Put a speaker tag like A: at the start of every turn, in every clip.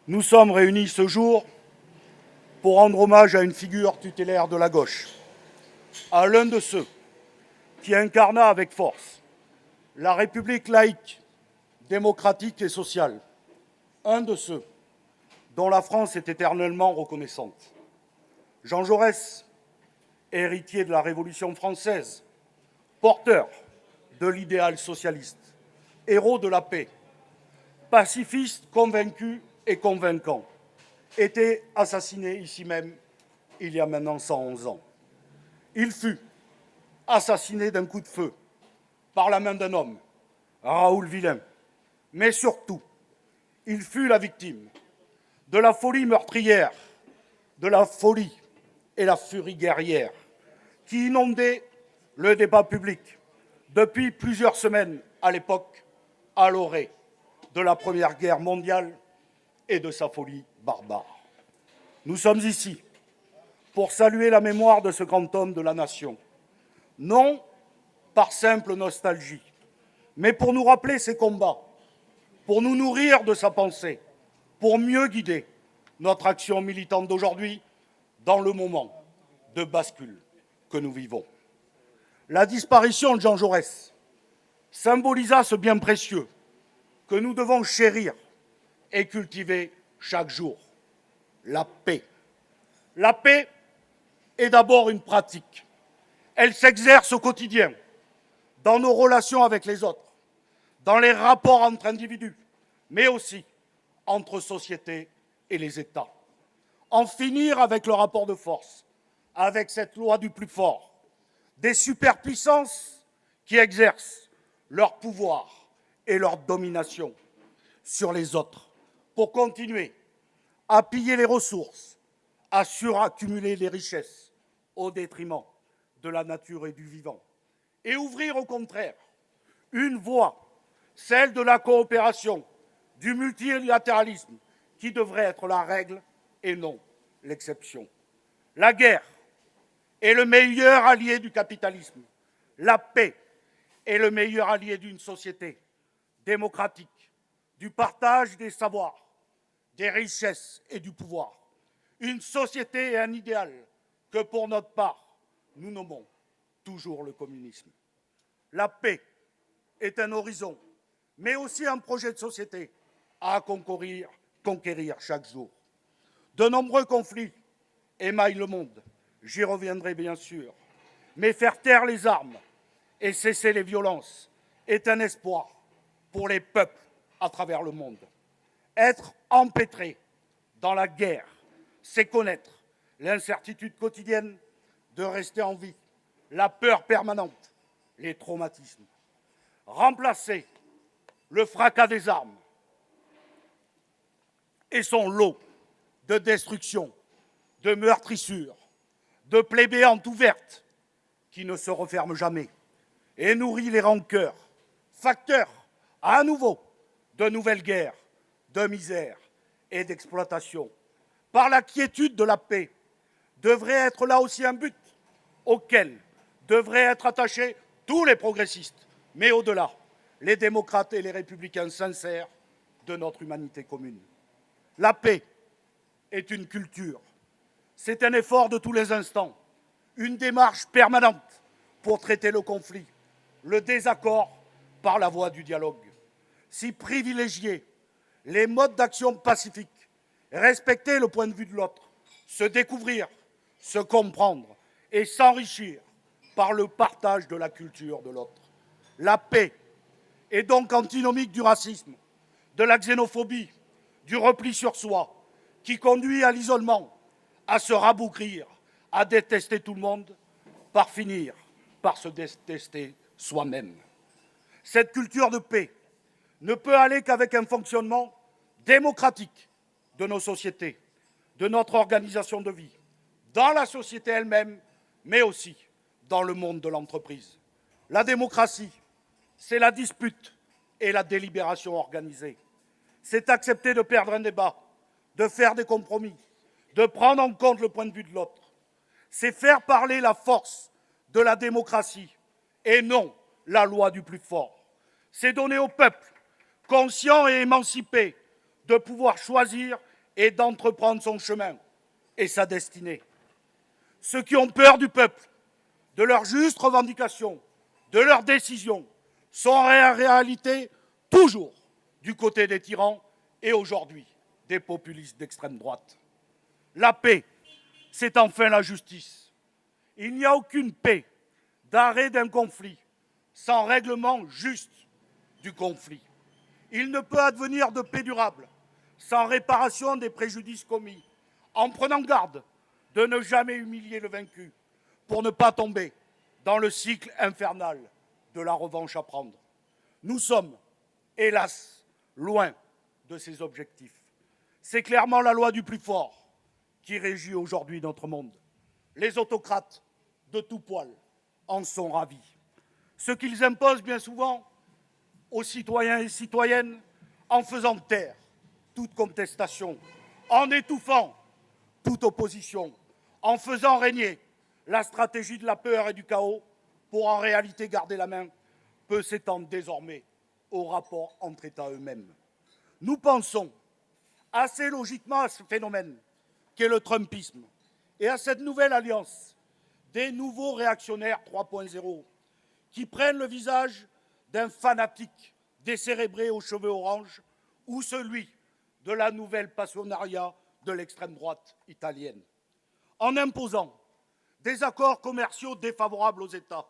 A: Nous sommes réunis ce jour pour rendre hommage à une figure tutélaire de la gauche, à l'un de ceux qui incarna avec force la République laïque, démocratique et sociale, un de ceux dont la France est éternellement reconnaissante. Jean Jaurès, héritier de la Révolution française, porteur de l'idéal socialiste, héros de la paix, pacifiste convaincu et convaincant, était assassiné ici même il y a maintenant 111 ans. Il fut assassiné d'un coup de feu par la main d'un homme, Raoul Villain. Mais surtout, il fut la victime de la folie meurtrière, de la folie et la furie guerrière qui inondaient le débat public depuis plusieurs semaines à l'époque, à l'orée de la Première Guerre mondiale et de sa folie barbare. Nous sommes ici pour saluer la mémoire de ce grand homme de la nation, non par simple nostalgie, mais pour nous rappeler ses combats, pour nous nourrir de sa pensée, pour mieux guider notre action militante d'aujourd'hui dans le moment de bascule que nous vivons. La disparition de Jean Jaurès symbolisa ce bien précieux que nous devons chérir et cultiver chaque jour, la paix. La paix est d'abord une pratique. Elle s'exerce au quotidien, dans nos relations avec les autres, dans les rapports entre individus, mais aussi entre sociétés et les États. En finir avec le rapport de force, avec cette loi du plus fort, des superpuissances qui exercent leur pouvoir et leur domination sur les autres pour continuer à piller les ressources, à suraccumuler les richesses au détriment de la nature et du vivant, et ouvrir au contraire une voie, celle de la coopération, du multilatéralisme, qui devrait être la règle et non l'exception. La guerre est le meilleur allié du capitalisme. La paix est le meilleur allié d'une société démocratique, du partage des savoirs, des richesses et du pouvoir. Une société et un idéal que, pour notre part, nous nommons toujours le communisme. La paix est un horizon, mais aussi un projet de société à conquérir chaque jour. De nombreux conflits émaillent le monde, j'y reviendrai bien sûr, mais faire taire les armes et cesser les violences est un espoir pour les peuples à travers le monde. Être empêtré dans la guerre, c'est connaître l'incertitude quotidienne de rester en vie, la peur permanente, les traumatismes. Remplacer le fracas des armes et son lot de destruction, de meurtrissures, de plaies béantes ouvertes qui ne se referment jamais et nourrit les rancœurs, facteurs à nouveau de nouvelles guerres, de misère et d'exploitation. Par la quiétude de la paix devrait être là aussi un but auquel devraient être attachés tous les progressistes, mais au-delà, les démocrates et les républicains sincères de notre humanité commune. La paix est une culture, c'est un effort de tous les instants, une démarche permanente pour traiter le conflit, le désaccord par la voie du dialogue. Si privilégier les modes d'action pacifiques, respecter le point de vue de l'autre, se découvrir, se comprendre et s'enrichir par le partage de la culture de l'autre. La paix est donc antinomique du racisme, de la xénophobie, du repli sur soi, qui conduit à l'isolement, à se rabougrir, à détester tout le monde, par finir par se détester soi-même. Cette culture de paix ne peut aller qu'avec un fonctionnement démocratique de nos sociétés, de notre organisation de vie, dans la société elle-même, mais aussi dans le monde de l'entreprise. La démocratie, c'est la dispute et la délibération organisée. C'est accepter de perdre un débat, de faire des compromis, de prendre en compte le point de vue de l'autre. C'est faire parler la force de la démocratie et non la loi du plus fort. C'est donner au peuple, conscient et émancipé, de pouvoir choisir et d'entreprendre son chemin et sa destinée. Ceux qui ont peur du peuple, de leurs justes revendications, de leurs décisions, sont en réalité toujours du côté des tyrans et aujourd'hui des populistes d'extrême droite. La paix, c'est enfin la justice. Il n'y a aucune paix d'arrêt d'un conflit sans règlement juste du conflit. Il ne peut advenir de paix durable sans réparation des préjudices commis, en prenant garde de ne jamais humilier le vaincu pour ne pas tomber dans le cycle infernal de la revanche à prendre. Nous sommes, hélas, loin de ces objectifs. C'est clairement la loi du plus fort qui régit aujourd'hui notre monde. Les autocrates de tout poil en sont ravis. Ce qu'ils imposent bien souvent aux citoyens et citoyennes en faisant taire toute contestation, en étouffant toute opposition, en faisant régner la stratégie de la peur et du chaos pour en réalité garder la main, peut s'étendre désormais au rapport entre États eux-mêmes. Nous pensons assez logiquement à ce phénomène qu'est le Trumpisme et à cette nouvelle alliance des nouveaux réactionnaires 3.0 qui prennent le visage d'un fanatique décérébré aux cheveux orange ou celui de la nouvelle passionnariat de l'extrême droite italienne. En imposant des accords commerciaux défavorables aux États,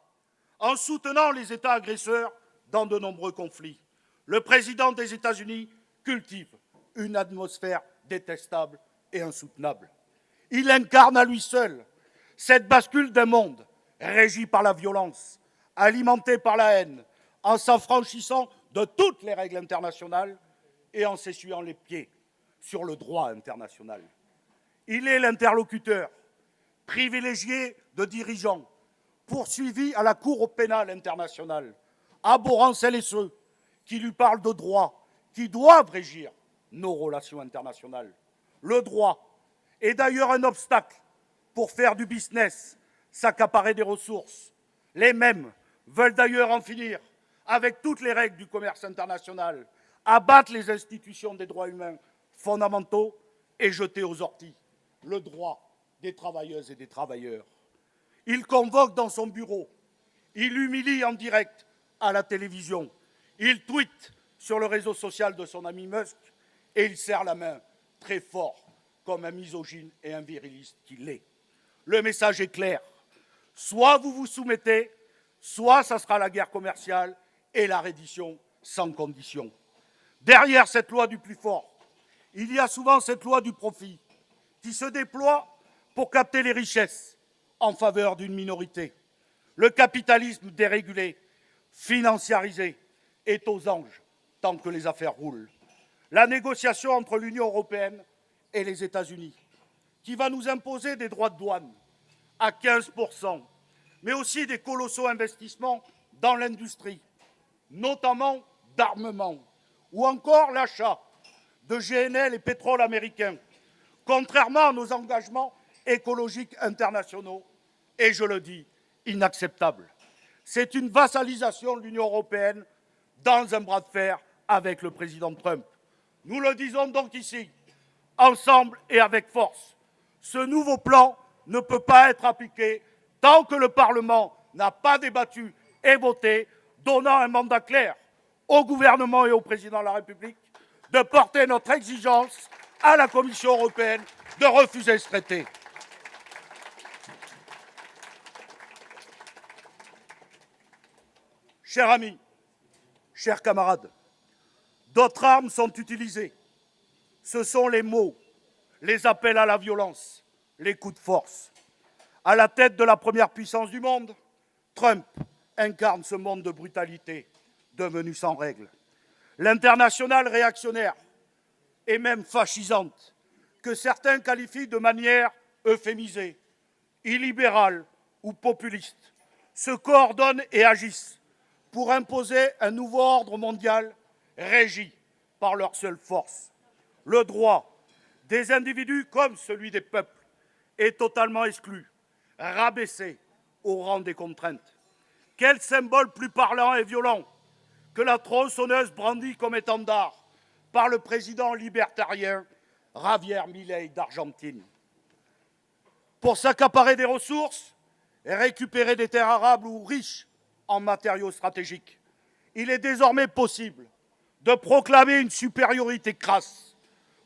A: en soutenant les États agresseurs dans de nombreux conflits, le président des États-Unis cultive une atmosphère détestable et insoutenable. Il incarne à lui seul cette bascule d'un monde régi par la violence, alimenté par la haine, en s'affranchissant de toutes les règles internationales et en s'essuyant les pieds sur le droit international. Il est l'interlocuteur privilégié de dirigeants poursuivis à la Cour pénale internationale, abhorrant celles et ceux qui lui parlent de droits qui doivent régir nos relations internationales. Le droit est d'ailleurs un obstacle pour faire du business, s'accaparer des ressources. Les mêmes veulent d'ailleurs en finir avec toutes les règles du commerce international, abattre les institutions des droits humains fondamentaux et jeter aux orties le droit des travailleuses et des travailleurs. Il convoque dans son bureau, il humilie en direct à la télévision, il tweete sur le réseau social de son ami Musk et il serre la main très fort comme un misogyne et un viriliste qu'il est. Le message est clair, soit vous vous soumettez, soit ça sera la guerre commerciale et la reddition sans condition. Derrière cette loi du plus fort, il y a souvent cette loi du profit qui se déploie pour capter les richesses en faveur d'une minorité. Le capitalisme dérégulé, financiarisé, est aux anges tant que les affaires roulent. La négociation entre l'Union européenne et les États-Unis, qui va nous imposer des droits de douane à 15%, mais aussi des colossaux investissements dans l'industrie, notamment d'armement, ou encore l'achat de GNL et pétrole américain, contrairement à nos engagements écologiques internationaux, et je le dis, inacceptable. C'est une vassalisation de l'Union européenne dans un bras de fer avec le président Trump. Nous le disons donc ici, ensemble et avec force. Ce nouveau plan ne peut pas être appliqué tant que le Parlement n'a pas débattu et voté, donnant un mandat clair au gouvernement et au président de la République de porter notre exigence à la Commission européenne de refuser ce traité. Chers amis, chers camarades, d'autres armes sont utilisées. Ce sont les mots, les appels à la violence, les coups de force. À la tête de la première puissance du monde, Trump incarne ce monde de brutalité devenu sans règle. L'internationale réactionnaire et même fascisante, que certains qualifient de manière euphémisée, illibérale ou populiste, se coordonnent et agissent pour imposer un nouveau ordre mondial régi par leur seule force. Le droit des individus comme celui des peuples est totalement exclu, rabaissé au rang des contraintes. Quel symbole plus parlant et violent que la tronçonneuse brandie comme étendard par le président libertarien Javier Milei d'Argentine. Pour s'accaparer des ressources et récupérer des terres arables ou riches en matériaux stratégiques, il est désormais possible de proclamer une supériorité crasse.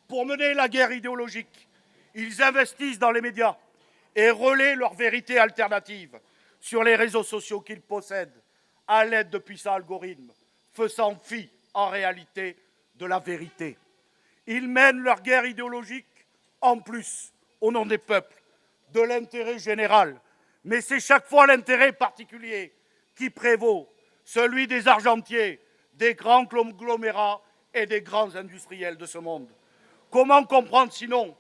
A: Pour mener la guerre idéologique, ils investissent dans les médias et relaient leur vérité alternative sur les réseaux sociaux qu'ils possèdent à l'aide de puissants algorithmes, faisant fi en réalité de la vérité. Ils mènent leur guerre idéologique en plus au nom des peuples, de l'intérêt général. Mais c'est chaque fois l'intérêt particulier qui prévaut, celui des argentiers, des grands conglomérats et des grands industriels de ce monde. Comment comprendre sinon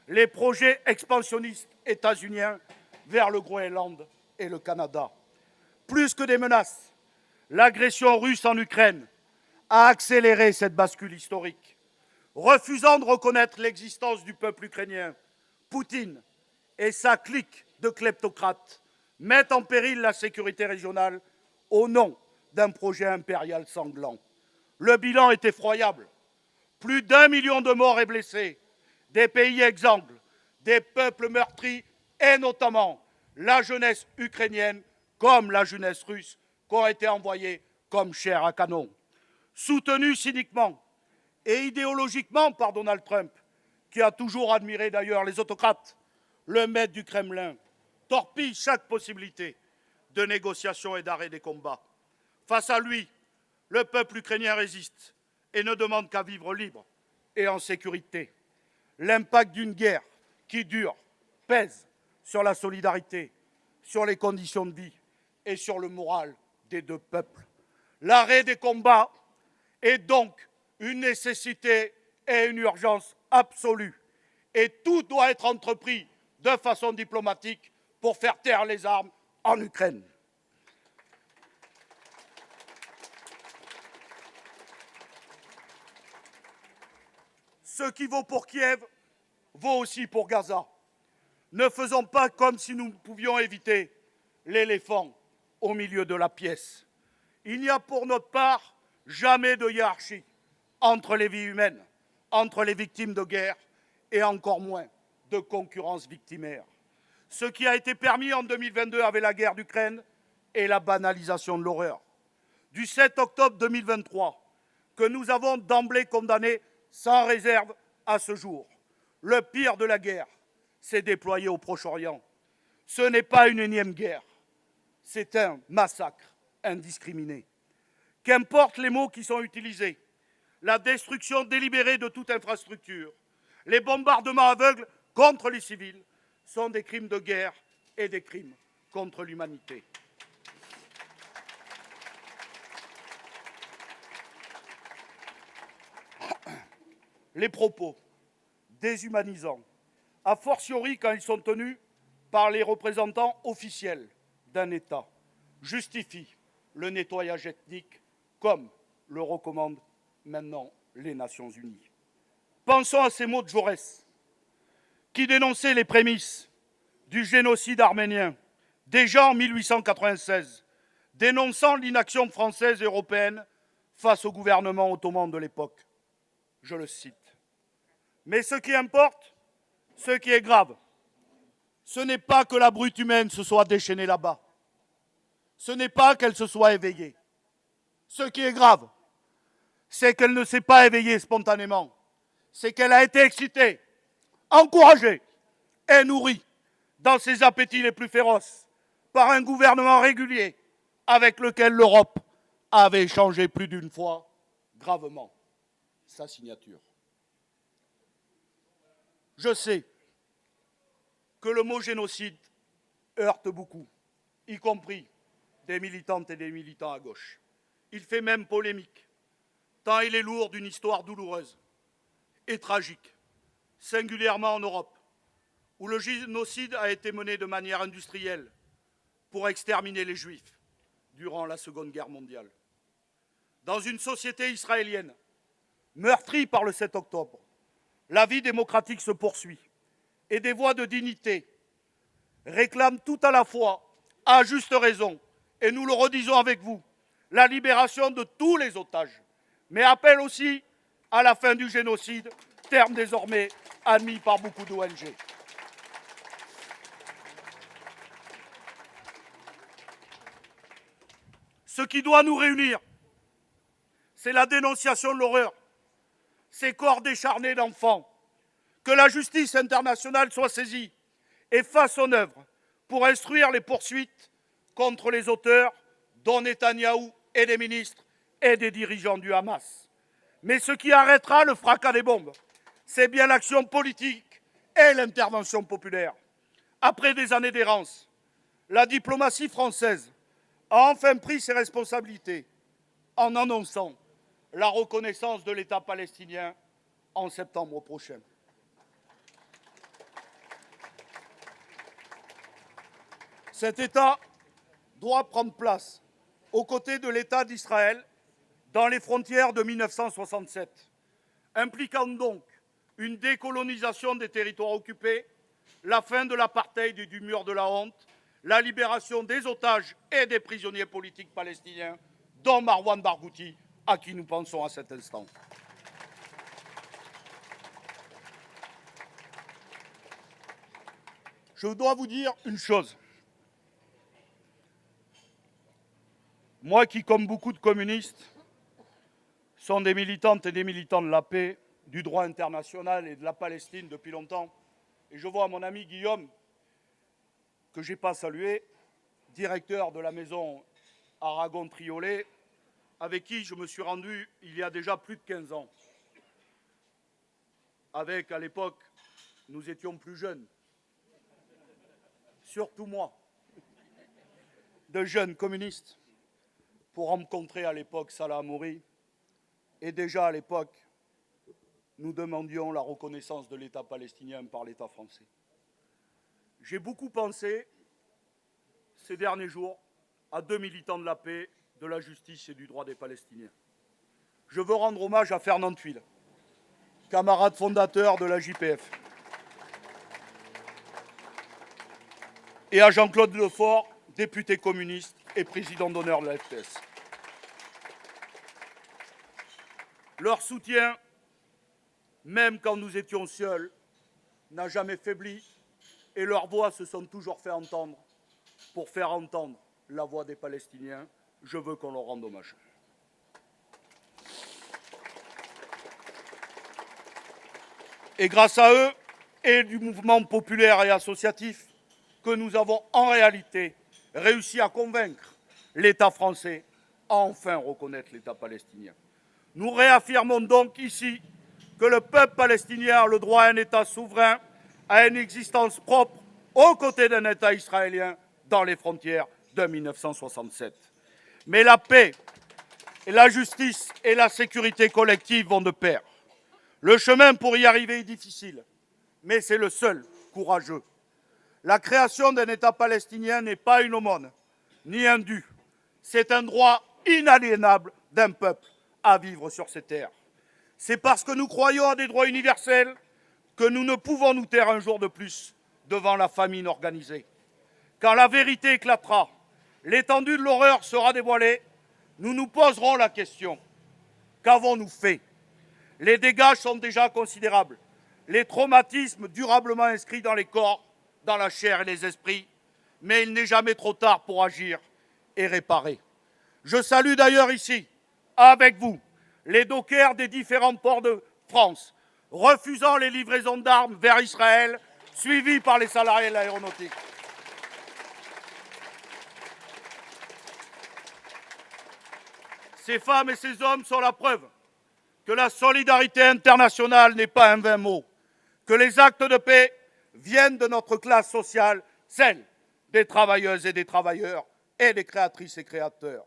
A: les projets expansionnistes états-uniens vers le Groenland et le Canada? Plus que des menaces, l'agression russe en Ukraine a accéléré cette bascule historique. Refusant de reconnaître l'existence du peuple ukrainien, Poutine et sa clique de kleptocrates mettent en péril la sécurité régionale au nom d'un projet impérial sanglant. Le bilan est effroyable. Plus d'1 million de morts et blessés, des pays exsangues, des peuples meurtris et notamment la jeunesse ukrainienne comme la jeunesse russe qui ont été envoyés comme chair à canon. Soutenus cyniquement et idéologiquement par Donald Trump, qui a toujours admiré d'ailleurs les autocrates, le maître du Kremlin torpille chaque possibilité de négociation et d'arrêt des combats. Face à lui, le peuple ukrainien résiste et ne demande qu'à vivre libre et en sécurité. L'impact d'une guerre qui dure pèse sur la solidarité, sur les conditions de vie et sur le moral des deux peuples. L'arrêt des combats est donc une nécessité et une urgence absolue. Et tout doit être entrepris de façon diplomatique pour faire taire les armes en Ukraine. Ce qui vaut pour Kiev vaut aussi pour Gaza. Ne faisons pas comme si nous pouvions éviter l'éléphant au milieu de la pièce. Il n'y a pour notre part jamais de hiérarchie entre les vies humaines, entre les victimes de guerre et encore moins de concurrence victimaire. Ce qui a été permis en 2022 avec la guerre d'Ukraine est la banalisation de l'horreur. Du 7 octobre 2023, que nous avons d'emblée condamné sans réserve à ce jour, le pire de la guerre s'est déployé au Proche-Orient. Ce n'est pas une énième guerre, c'est un massacre indiscriminé. Qu'importent les mots qui sont utilisés, la destruction délibérée de toute infrastructure, les bombardements aveugles contre les civils sont des crimes de guerre et des crimes contre l'humanité. Les propos déshumanisants, a fortiori quand ils sont tenus par les représentants officiels d'un État, justifient le nettoyage ethnique comme le recommandent maintenant les Nations Unies. Pensons à ces mots de Jaurès, qui dénonçait les prémices du génocide arménien, déjà en 1896, dénonçant l'inaction française et européenne face au gouvernement ottoman de l'époque. Je le cite. Mais ce qui importe, ce qui est grave, ce n'est pas que la brute humaine se soit déchaînée là-bas. Ce n'est pas qu'elle se soit éveillée. Ce qui est grave, c'est qu'elle ne s'est pas éveillée spontanément. C'est qu'elle a été excitée, encouragée et nourrie dans ses appétits les plus féroces par un gouvernement régulier avec lequel l'Europe avait échangé plus d'une fois gravement sa signature. Je sais que le mot génocide heurte beaucoup, y compris des militantes et des militants à gauche. Il fait même polémique, tant il est lourd d'une histoire douloureuse et tragique, singulièrement en Europe, où le génocide a été mené de manière industrielle pour exterminer les Juifs durant la Seconde Guerre mondiale. Dans une société israélienne meurtrie par le 7 octobre, la vie démocratique se poursuit et des voix de dignité réclament tout à la fois, à juste raison, et nous le redisons avec vous, la libération de tous les otages, mais appellent aussi à la fin du génocide terme désormais admis par beaucoup d'ONG. Ce qui doit nous réunir, c'est la dénonciation de l'horreur, ces corps décharnés d'enfants, que la justice internationale soit saisie et fasse son œuvre pour instruire les poursuites contre les auteurs, dont Netanyahou et des ministres et des dirigeants du Hamas. Mais ce qui arrêtera le fracas des bombes, c'est bien l'action politique et l'intervention populaire. Après des années d'errance, la diplomatie française a enfin pris ses responsabilités en annonçant la reconnaissance de l'État palestinien en septembre prochain. Cet État doit prendre place aux côtés de l'État d'Israël dans les frontières de 1967, impliquant donc une décolonisation des territoires occupés, la fin de l'apartheid et du mur de la honte, la libération des otages et des prisonniers politiques palestiniens, dont Marwan Barghouti, à qui nous pensons à cet instant. Je dois vous dire une chose. Moi qui, comme beaucoup de communistes, sont des militantes et des militants de la paix, du droit international et de la Palestine depuis longtemps, et je vois mon ami Guillaume, que je n'ai pas salué, directeur de la maison Aragon-Triolet, avec qui je me suis rendu il y a déjà plus de 15 ans. Avec, à l'époque, nous étions plus jeunes, surtout moi, de jeunes communistes, pour rencontrer à l'époque Salah Hamouri. Et déjà à l'époque, nous demandions la reconnaissance de l'État palestinien par l'État français. J'ai beaucoup pensé, ces derniers jours, à deux militants de la paix, de la justice et du droit des Palestiniens. Je veux rendre hommage à Fernand Thuil, camarade fondateur de la JPF, et à Jean-Claude Lefort, député communiste et président d'honneur de la FTS. Leur soutien, même quand nous étions seuls, n'a jamais faibli, et leurs voix se sont toujours fait entendre pour faire entendre la voix des Palestiniens. Je veux qu'on leur rende hommage. Et grâce à eux et du mouvement populaire et associatif, que nous avons en réalité réussi à convaincre l'État français à enfin reconnaître l'État palestinien. Nous réaffirmons donc ici que le peuple palestinien a le droit à un État souverain, à une existence propre, aux côtés d'un État israélien dans les frontières de 1967. Mais la paix, et la justice et la sécurité collective vont de pair. Le chemin pour y arriver est difficile, mais c'est le seul courageux. La création d'un État palestinien n'est pas une aumône, ni un dû. C'est un droit inaliénable d'un peuple à vivre sur ces terres. C'est parce que nous croyons à des droits universels que nous ne pouvons nous taire un jour de plus devant la famine organisée. Quand la vérité éclatera, l'étendue de l'horreur sera dévoilée, nous nous poserons la question: qu'avons-nous fait? Les dégâts sont déjà considérables, les traumatismes durablement inscrits dans les corps, dans la chair et les esprits, mais il n'est jamais trop tard pour agir et réparer. Je salue d'ailleurs ici, avec vous, les dockers des différents ports de France, refusant les livraisons d'armes vers Israël, suivis par les salariés de l'aéronautique. Ces femmes et ces hommes sont la preuve que la solidarité internationale n'est pas un vain mot, que les actes de paix viennent de notre classe sociale, celle des travailleuses et des travailleurs et des créatrices et créateurs.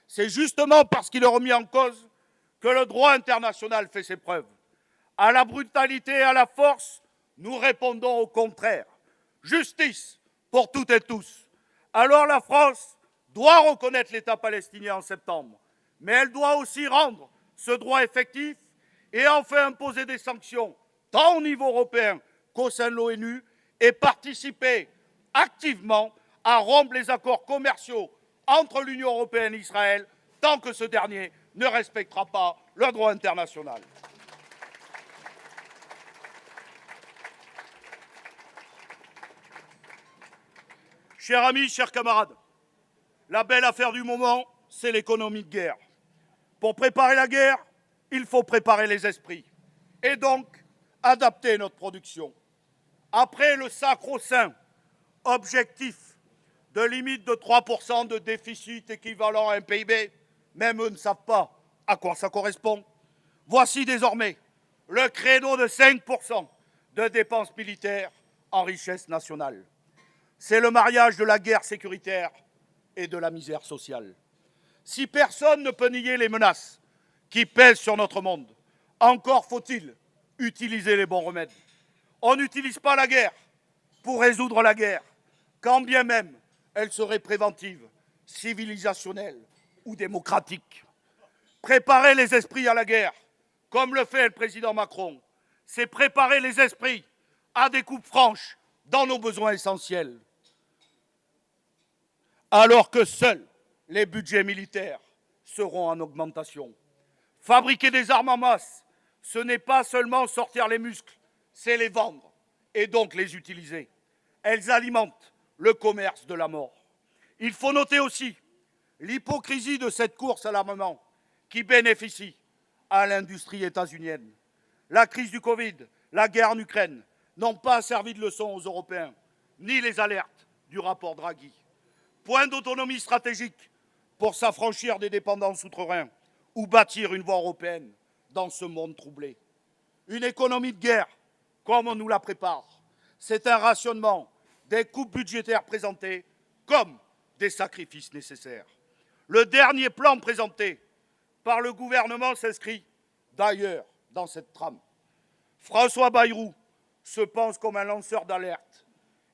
A: C'est justement parce qu'il est remis en cause que le droit international fait ses preuves. À la brutalité et à la force, nous répondons au contraire. Justice pour toutes et tous. Alors la France doit reconnaître l'État palestinien en septembre, mais elle doit aussi rendre ce droit effectif et enfin imposer des sanctions, tant au niveau européen qu'au sein de l'ONU, et participer activement à rompre les accords commerciaux entre l'Union européenne et Israël, tant que ce dernier ne respectera pas le droit international. Chers amis, chers camarades, la belle affaire du moment, c'est l'économie de guerre. Pour préparer la guerre, il faut préparer les esprits et donc adapter notre production. Après le sacro-saint objectif de limite de 3% de déficit équivalent à un PIB, même eux ne savent pas à quoi ça correspond, voici désormais le créneau de 5% de dépenses militaires en richesse nationale. C'est le mariage de la guerre sécuritaire et de la misère sociale. Si personne ne peut nier les menaces qui pèsent sur notre monde, encore faut-il utiliser les bons remèdes. On n'utilise pas la guerre pour résoudre la guerre, quand bien même elle serait préventive, civilisationnelle ou démocratique. Préparer les esprits à la guerre, comme le fait le président Macron, c'est préparer les esprits à des coupes franches dans nos besoins essentiels. Alors que seuls les budgets militaires seront en augmentation. Fabriquer des armes en masse, ce n'est pas seulement sortir les muscles, c'est les vendre et donc les utiliser. Elles alimentent le commerce de la mort. Il faut noter aussi l'hypocrisie de cette course à l'armement qui bénéficie à l'industrie états-unienne. La crise du Covid, la guerre en Ukraine n'ont pas servi de leçon aux Européens, ni les alertes du rapport Draghi. Point d'autonomie stratégique pour s'affranchir des dépendances outre-Rhin ou bâtir une voie européenne dans ce monde troublé. Une économie de guerre, comme on nous la prépare, c'est un rationnement des coupes budgétaires présentées comme des sacrifices nécessaires. Le dernier plan présenté par le gouvernement s'inscrit d'ailleurs dans cette trame. François Bayrou se pense comme un lanceur d'alerte.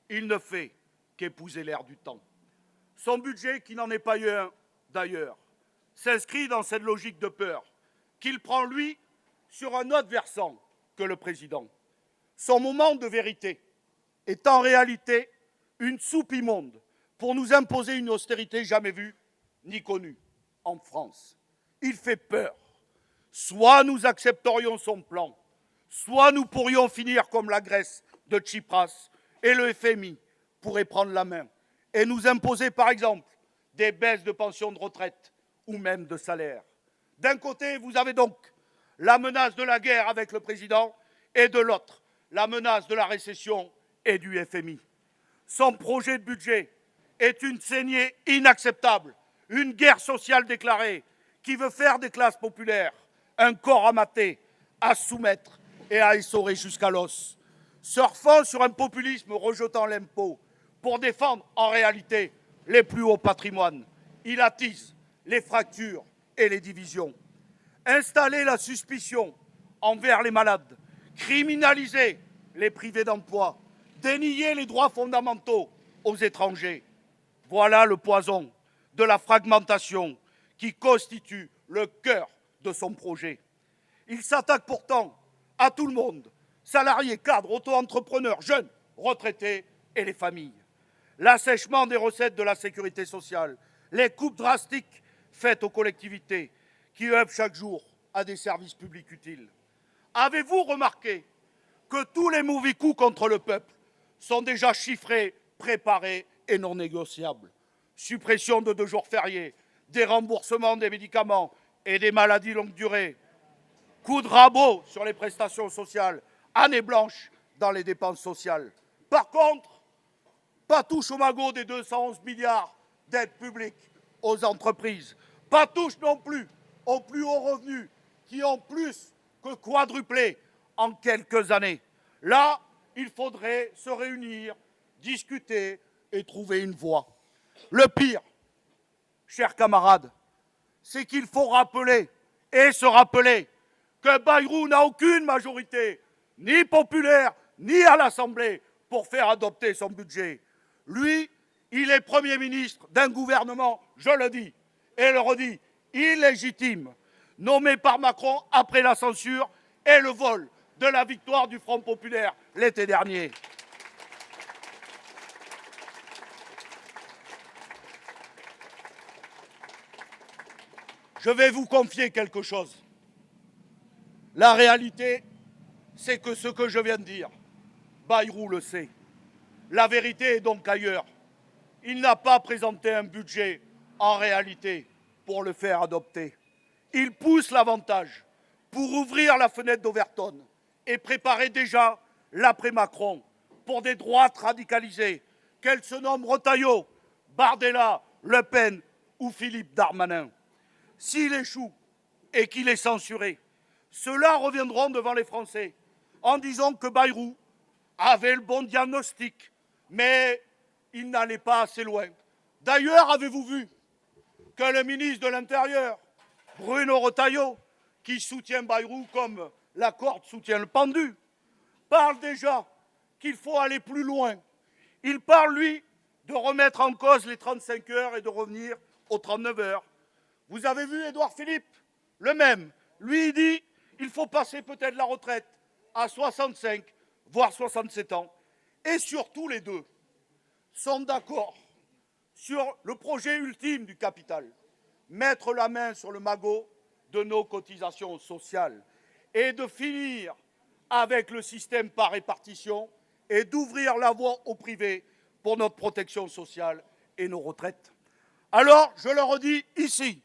A: Il ne fait qu'épouser l'air du temps. Son budget, qui n'en est pas eu un d'ailleurs, s'inscrit dans cette logique de peur qu'il prend, lui, sur un autre versant que le président. Son moment de vérité est en réalité une soupe immonde pour nous imposer une austérité jamais vue ni connue en France. Il fait peur. Soit nous accepterions son plan, soit nous pourrions finir comme la Grèce de Tsipras et le FMI pourrait prendre la main et nous imposer par exemple des baisses de pensions de retraite ou même de salaire. D'un côté, vous avez donc la menace de la guerre avec le président et de l'autre, la menace de la récession et du FMI. Son projet de budget est une saignée inacceptable, une guerre sociale déclarée qui veut faire des classes populaires un corps à mater, à soumettre et à essorer jusqu'à l'os. Surfant sur un populisme rejetant l'impôt pour défendre en réalité les plus hauts patrimoines, il attise les fractures et les divisions. Installer la suspicion envers les malades, criminaliser les privés d'emploi, dénier les droits fondamentaux aux étrangers. Voilà le poison de la fragmentation qui constitue le cœur de son projet. Il s'attaque pourtant à tout le monde, salariés, cadres, auto-entrepreneurs, jeunes, retraités et les familles. L'assèchement des recettes de la sécurité sociale, les coupes drastiques faites aux collectivités qui œuvrent chaque jour à des services publics utiles. Avez-vous remarqué que tous les mauvais coups contre le peuple sont déjà chiffrés, préparés et non négociables? Suppression de 2 jours fériés, des remboursements des médicaments et des maladies longue durée, coup de rabot sur les prestations sociales, année blanche dans les dépenses sociales. Par contre, pas touche au magot des 211 milliards d'aides publiques aux entreprises. Pas touche non plus aux plus hauts revenus qui ont plus que quadruplé en quelques années. Là, il faudrait se réunir, discuter et trouver une voie. Le pire, chers camarades, c'est qu'il faut rappeler et se rappeler que Bayrou n'a aucune majorité, ni populaire, ni à l'Assemblée, pour faire adopter son budget. Lui, il est Premier ministre d'un gouvernement, je le dis et le redis, illégitime, nommé par Macron après la censure et le vol de la victoire du Front populaire l'été dernier. Je vais vous confier quelque chose. La réalité, c'est que ce que je viens de dire, Bayrou le sait. La vérité est donc ailleurs. il n'a pas présenté un budget en réalité pour le faire adopter. Il pousse l'avantage pour ouvrir la fenêtre d'Overton et préparer déjà l'après-Macron pour des droites radicalisées, qu'elles se nomment Retailleau, Bardella, Le Pen ou Philippe Darmanin. S'il échoue et qu'il est censuré, ceux-là reviendront devant les Français en disant que Bayrou avait le bon diagnostic, mais il n'allait pas assez loin. D'ailleurs, avez-vous vu que le ministre de l'Intérieur, Bruno Retailleau, qui soutient Bayrou comme la corde soutient le pendu, parle déjà qu'il faut aller plus loin. Il parle, lui, de remettre en cause les 35 heures et de revenir aux 39 heures. Vous avez vu Édouard Philippe, le même. Lui, il dit qu'il faut passer peut-être la retraite à 65, voire 67 ans. Et surtout, les deux sont d'accord sur le projet ultime du capital, mettre la main sur le magot de nos cotisations sociales et de finir avec le système par répartition et d'ouvrir la voie au privé pour notre protection sociale et nos retraites. Alors, je le redis ici,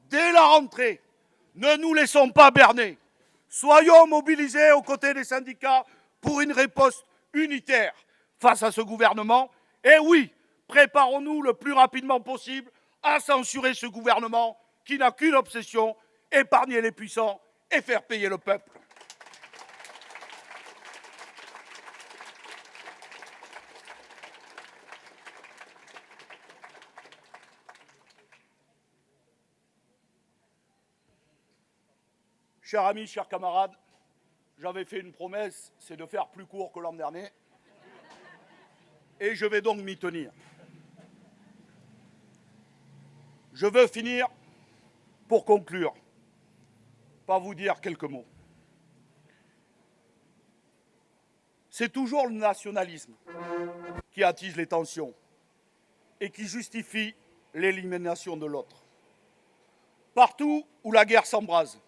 A: dès la rentrée, ne nous laissons pas berner. Soyons mobilisés aux côtés des syndicats pour une riposte unitaire face à ce gouvernement. Et oui, préparons-nous le plus rapidement possible à censurer ce gouvernement qui n'a qu'une obsession, épargner les puissants et faire payer le peuple. Chers amis, chers camarades, j'avais fait une promesse, c'est de faire plus court que l'an dernier. Et je vais donc m'y tenir. Je veux finir, pour conclure, par vous dire quelques mots. C'est toujours le nationalisme qui attise les tensions et qui justifie l'élimination de l'autre. Partout où la guerre s'embrase,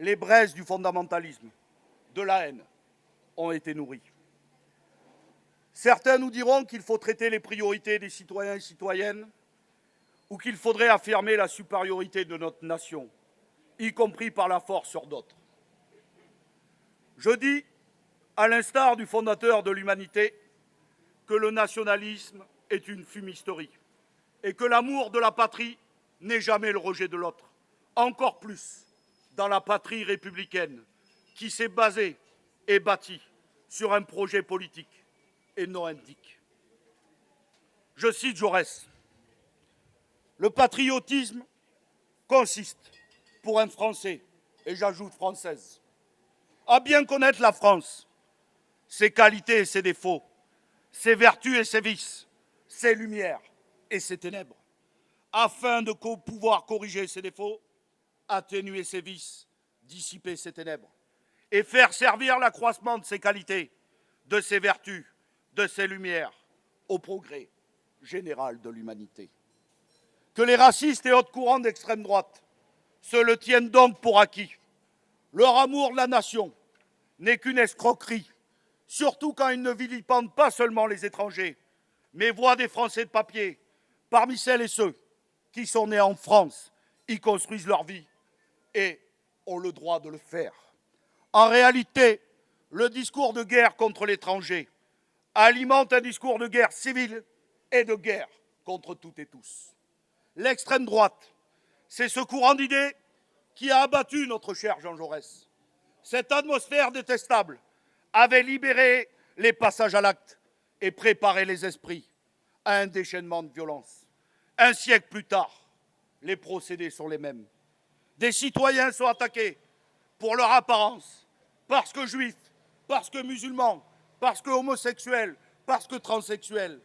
A: les braises du fondamentalisme, de la haine, ont été nourries. Certains nous diront qu'il faut traiter les priorités des citoyens et citoyennes ou qu'il faudrait affirmer la supériorité de notre nation, y compris par la force sur d'autres. Je dis, à l'instar du fondateur de l'humanité, que le nationalisme est une fumisterie et que l'amour de la patrie n'est jamais le rejet de l'autre, encore plus dans la patrie républicaine qui s'est basée et bâtie sur un projet politique et non indique. Je cite Jaurès. Le patriotisme consiste, pour un Français, et j'ajoute française, à bien connaître la France, ses qualités et ses défauts, ses vertus et ses vices, ses lumières et ses ténèbres, afin de pouvoir corriger ses défauts, atténuer ses vices, dissiper ses ténèbres, et faire servir l'accroissement de ses qualités, de ses vertus, de ses lumières, au progrès général de l'humanité. Que les racistes et autres courants d'extrême droite se le tiennent donc pour acquis. Leur amour de la nation n'est qu'une escroquerie, surtout quand ils ne vilipendent pas seulement les étrangers, mais voient des Français de papier, parmi celles et ceux qui sont nés en France, y construisent leur vie et ont le droit de le faire. En réalité, le discours de guerre contre l'étranger alimente un discours de guerre civile et de guerre contre toutes et tous. L'extrême droite, c'est ce courant d'idées qui a abattu notre cher Jean Jaurès. Cette atmosphère détestable avait libéré les passages à l'acte et préparé les esprits à un déchaînement de violence. Un siècle plus tard, les procédés sont les mêmes. Des citoyens sont attaqués pour leur apparence, parce que juifs, parce que musulmans, parce que homosexuels, parce que transsexuels.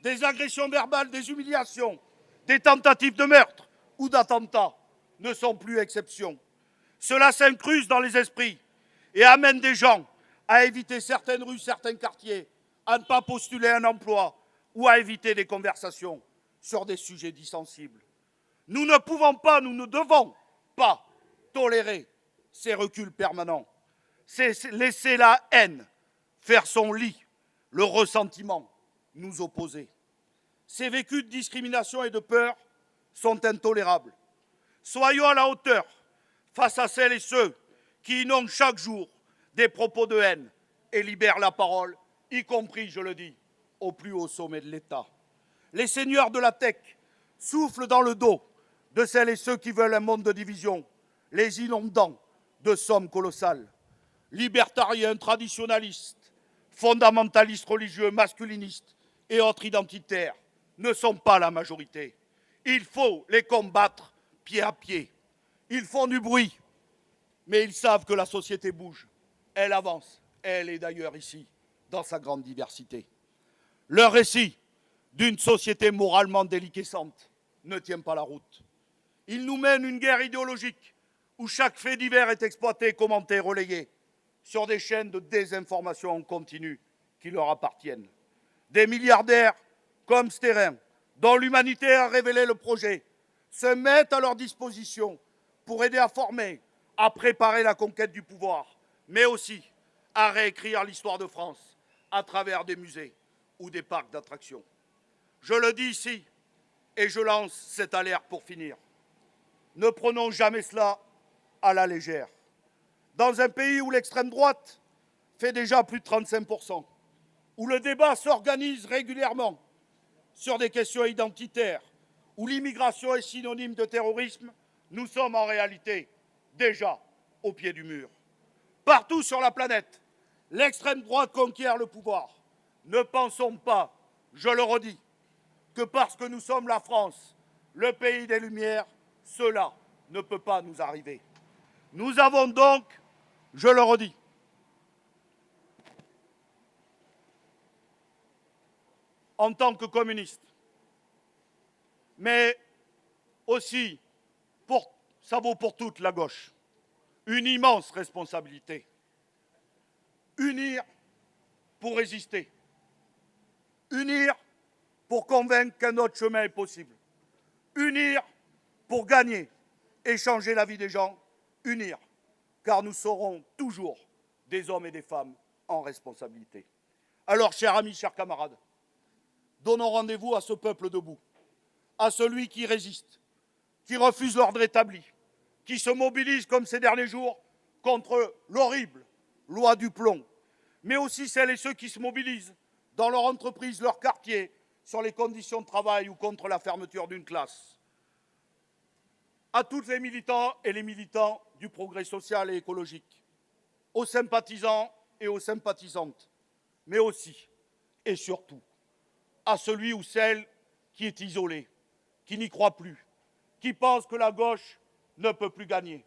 A: Des agressions verbales, des humiliations, des tentatives de meurtre ou d'attentats ne sont plus exception. Cela s'incruste dans les esprits et amène des gens à éviter certaines rues, certains quartiers, à ne pas postuler un emploi ou à éviter des conversations sur des sujets dits sensibles. Nous ne pouvons pas, nous ne devons pas tolérer ces reculs permanents. C'est laisser la haine faire son lit, le ressentiment nous opposer. Ces vécus de discrimination et de peur sont intolérables. Soyons à la hauteur face à celles et ceux qui inondent chaque jour des propos de haine et libèrent la parole, y compris, je le dis, au plus haut sommet de l'État. Les seigneurs de la tech soufflent dans le dos de celles et ceux qui veulent un monde de division, les inondant de sommes colossales. Libertariens, traditionalistes, fondamentalistes religieux, masculinistes et autres identitaires ne sont pas la majorité. Il faut les combattre pied à pied. Ils font du bruit, mais ils savent que la société bouge. Elle avance. Elle est d'ailleurs ici, dans sa grande diversité. Leur récit d'une société moralement déliquescente ne tient pas la route. Ils nous mènent une guerre idéologique où chaque fait divers est exploité, commenté, relayé sur des chaînes de désinformation en continu qui leur appartiennent. Des milliardaires comme Sterrin, dont l'humanité a révélé le projet, se mettent à leur disposition pour aider à former, à préparer la conquête du pouvoir, mais aussi à réécrire l'histoire de France à travers des musées ou des parcs d'attractions. Je le dis ici et je lance cette alerte pour finir. Ne prenons jamais cela à la légère. Dans un pays où l'extrême droite fait déjà plus de 35%, où le débat s'organise régulièrement sur des questions identitaires, où l'immigration est synonyme de terrorisme, nous sommes en réalité déjà au pied du mur. Partout sur la planète, l'extrême droite conquiert le pouvoir. Ne pensons pas, je le redis, que parce que nous sommes la France, le pays des Lumières, cela ne peut pas nous arriver. Nous avons donc, je le redis, en tant que communistes, mais aussi, ça vaut pour toute la gauche, une immense responsabilité. Unir pour résister. Unir pour convaincre qu'un autre chemin est possible. Unir pour gagner et changer la vie des gens. Unir, car nous serons toujours des hommes et des femmes en responsabilité. Alors, chers amis, chers camarades, donnons rendez-vous à ce peuple debout, à celui qui résiste, qui refuse l'ordre établi, qui se mobilise comme ces derniers jours contre l'horrible loi du plomb, mais aussi celles et ceux qui se mobilisent dans leur entreprise, leur quartier, sur les conditions de travail ou contre la fermeture d'une classe. À tous les militants et les militants du progrès social et écologique, aux sympathisants et aux sympathisantes, mais aussi et surtout à celui ou celle qui est isolé, qui n'y croit plus, qui pense que la gauche ne peut plus gagner.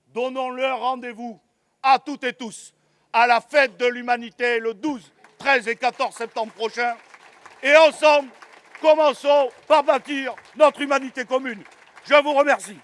A: Donnons-leur rendez-vous à toutes et tous à la fête de l'humanité le 12, 13 et 14 septembre prochain. Et ensemble, commençons par bâtir notre humanité commune. Je vous remercie.